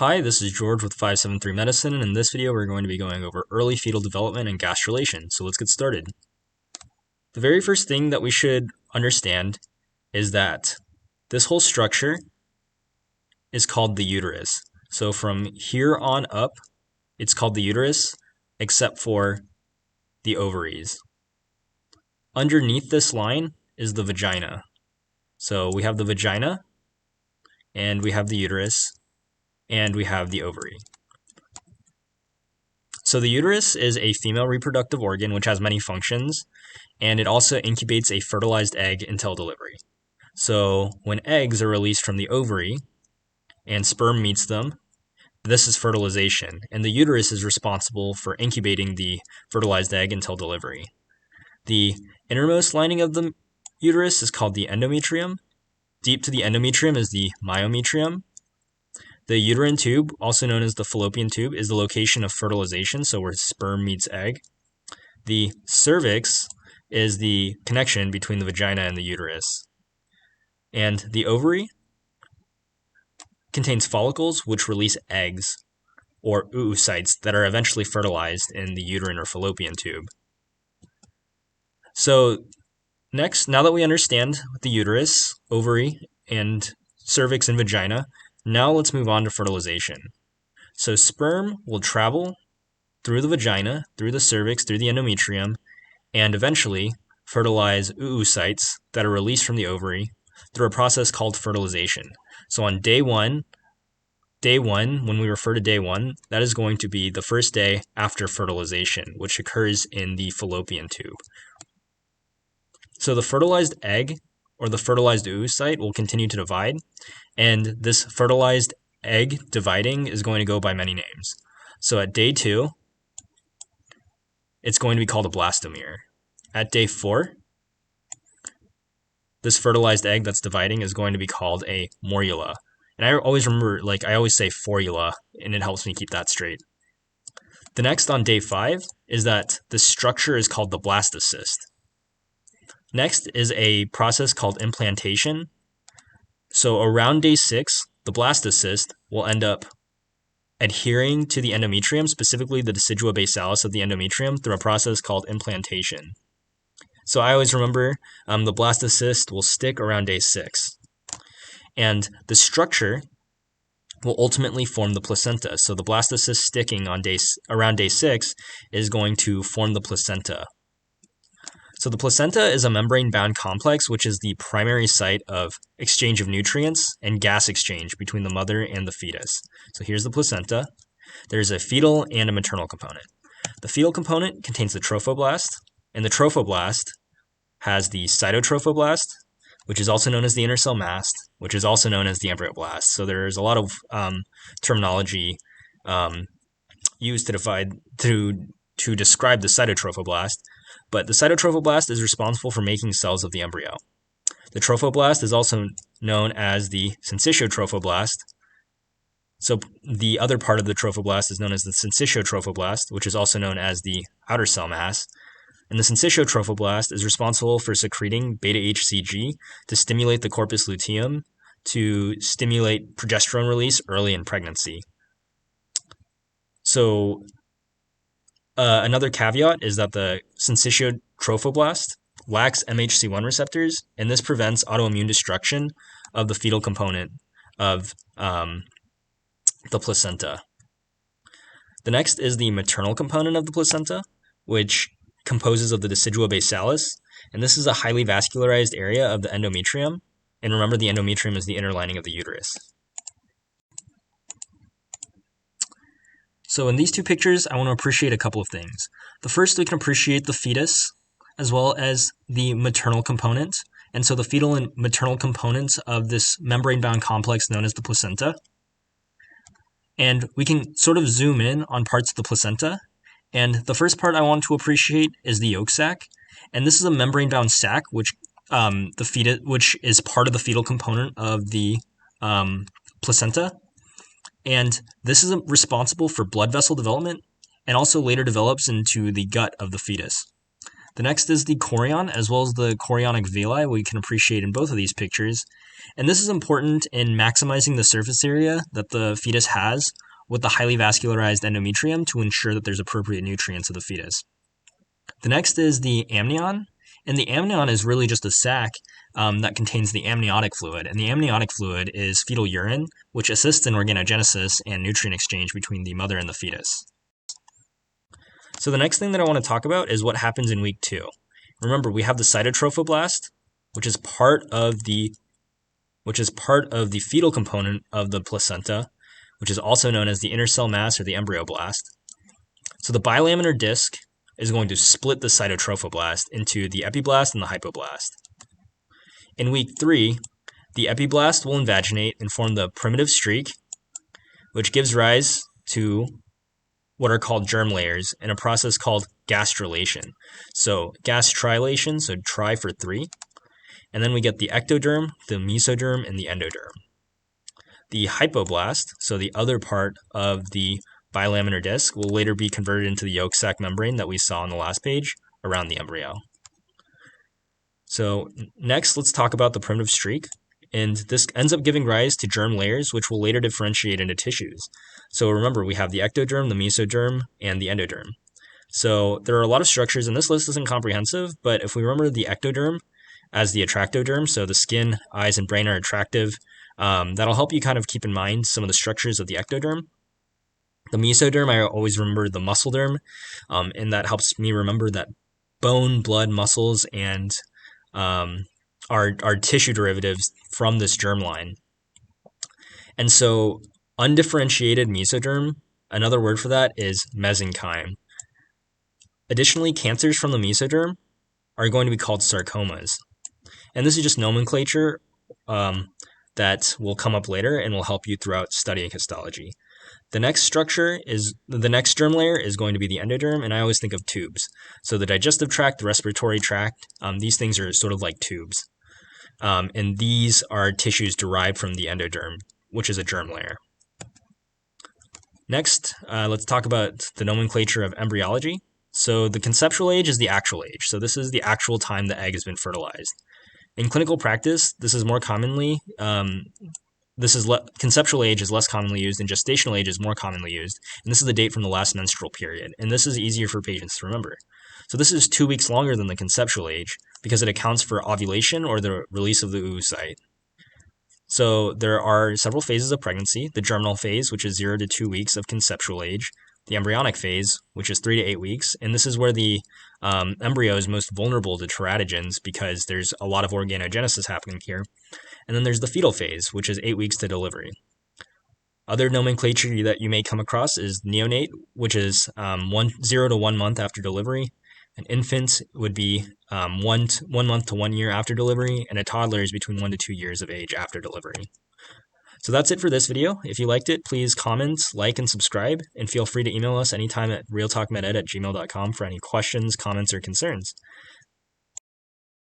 Hi, this is George with 573 Medicine, and in this video we're going to be going over early fetal development and gastrulation, so let's get started. The very first thing that we should understand is that this whole structure is called the uterus. So from here on up, it's called the uterus, except for the ovaries. Underneath this line is the vagina. So we have the vagina, and we have the uterus, and we have the ovary. So the uterus is a female reproductive organ which has many functions, and it also incubates a fertilized egg until delivery. So when eggs are released from the ovary and sperm meets them, this is fertilization, and the uterus is responsible for incubating the fertilized egg until delivery. The innermost lining of the uterus is called the endometrium. Deep to the endometrium is the myometrium. The uterine tube, also known as the fallopian tube, is the location of fertilization, so where sperm meets egg. The cervix is the connection between the vagina and the uterus. And the ovary contains follicles which release eggs, or oocytes, that are eventually fertilized in the uterine or fallopian tube. So next, now that we understand the uterus, ovary, and cervix and vagina, now let's move on to fertilization. So sperm will travel through the vagina, through the cervix, through the endometrium, and eventually fertilize oocytes that are released from the ovary through a process called fertilization. So on day one, when we refer to day one, that is going to be the first day after fertilization, which occurs in the fallopian tube. So the fertilized egg or the fertilized oocyte will continue to divide, and this fertilized egg dividing is going to go by many names. So at day 2, it's going to be called a blastomere. At day 4, this fertilized egg that's dividing is going to be called a morula. And I always remember, I always say formula, and it helps me keep that straight. The next on day 5 is that the structure is called the blastocyst. Next is a process called implantation. So around day 6, the blastocyst will end up adhering to the endometrium, specifically the decidua basalis of the endometrium, through a process called implantation. So I always remember the blastocyst will stick around day 6. And the structure will ultimately form the placenta. So the blastocyst sticking on around day 6 is going to form the placenta. So the placenta is a membrane-bound complex, which is the primary site of exchange of nutrients and gas exchange between the mother and the fetus. So here's the placenta. There's a fetal and a maternal component. The fetal component contains the trophoblast, and the trophoblast has the cytotrophoblast, which is also known as the inner cell mast, which is also known as the embryoblast. So there's a lot of terminology used to describe the cytotrophoblast. But the cytotrophoblast is responsible for making cells of the embryo. The trophoblast is also known as the syncytiotrophoblast. So the other part of the trophoblast is known as the syncytiotrophoblast, which is also known as the outer cell mass. And the syncytiotrophoblast is responsible for secreting beta-HCG to stimulate the corpus luteum to stimulate progesterone release early in pregnancy. So another caveat is that the syncytiotrophoblast lacks MHC1 receptors, and this prevents autoimmune destruction of the fetal component of the placenta. The next is the maternal component of the placenta, which composes of the decidua basalis, and this is a highly vascularized area of the endometrium. And remember, the endometrium is the inner lining of the uterus. So in these two pictures, I want to appreciate a couple of things. The first, we can appreciate the fetus as well as the maternal component. And so the fetal and maternal components of this membrane-bound complex known as the placenta. And we can sort of zoom in on parts of the placenta. And the first part I want to appreciate is the yolk sac. And this is a membrane-bound sac, which is part of the fetal component of the placenta. And this is responsible for blood vessel development and also later develops into the gut of the fetus. The next is the chorion, as well as the chorionic villi, we can appreciate in both of these pictures. And this is important in maximizing the surface area that the fetus has with the highly vascularized endometrium to ensure that there's appropriate nutrients to the fetus. The next is the amnion, and the amnion is really just a sac that contains the amniotic fluid, and the amniotic fluid is fetal urine, which assists in organogenesis and nutrient exchange between the mother and the fetus. So the next thing that I want to talk about is what happens in week 2. Remember, we have the cytotrophoblast, which is part of the fetal component of the placenta, which is also known as the inner cell mass or the embryoblast. So the bilaminar disc is going to split the cytotrophoblast into the epiblast and the hypoblast. In week 3, the epiblast will invaginate and form the primitive streak, which gives rise to what are called germ layers in a process called gastrulation. So gastrulation, so tri for 3. And then we get the ectoderm, the mesoderm, and the endoderm. The hypoblast, so the other part of the bilaminar disc, will later be converted into the yolk sac membrane that we saw on the last page around the embryo. So next, let's talk about the primitive streak. And this ends up giving rise to germ layers, which will later differentiate into tissues. So remember, we have the ectoderm, the mesoderm, and the endoderm. So there are a lot of structures, and this list isn't comprehensive, but if we remember the ectoderm as the attractoderm, so the skin, eyes, and brain are attractive, that'll help you kind of keep in mind some of the structures of the ectoderm. The mesoderm, I always remember the muscle derm, and that helps me remember that bone, blood, muscles, and are tissue derivatives from this germline. And so undifferentiated mesoderm, another word for that is mesenchyme. Additionally, cancers from the mesoderm are going to be called sarcomas. And this is just nomenclature that will come up later and will help you throughout studying histology. The next germ layer is going to be the endoderm, and I always think of tubes. So the digestive tract, the respiratory tract, these things are sort of like tubes. And these are tissues derived from the endoderm, which is a germ layer. Next, let's talk about the nomenclature of embryology. So the conceptual age is the actual age. So this is the actual time the egg has been fertilized. In clinical practice, this is more commonly conceptual age is less commonly used, and gestational age is more commonly used. And this is the date from the last menstrual period. And this is easier for patients to remember. So this is 2 weeks longer than the conceptual age because it accounts for ovulation or the release of the oocyte. So there are several phases of pregnancy: the germinal phase, which is 0 to 2 weeks of conceptual age; the embryonic phase, which is 3 to 8 weeks, and this is where the embryo is most vulnerable to teratogens because there's a lot of organogenesis happening here. And then there's the fetal phase, which is 8 weeks to delivery. Other nomenclature that you may come across is neonate, which is 0 to 1 month after delivery. An infant would be 1 month to 1 year after delivery, and a toddler is between 1 to 2 years of age after delivery. So that's it for this video. If you liked it, please comment, like, and subscribe, and feel free to email us anytime at realtalkmeded@gmail.com for any questions, comments, or concerns.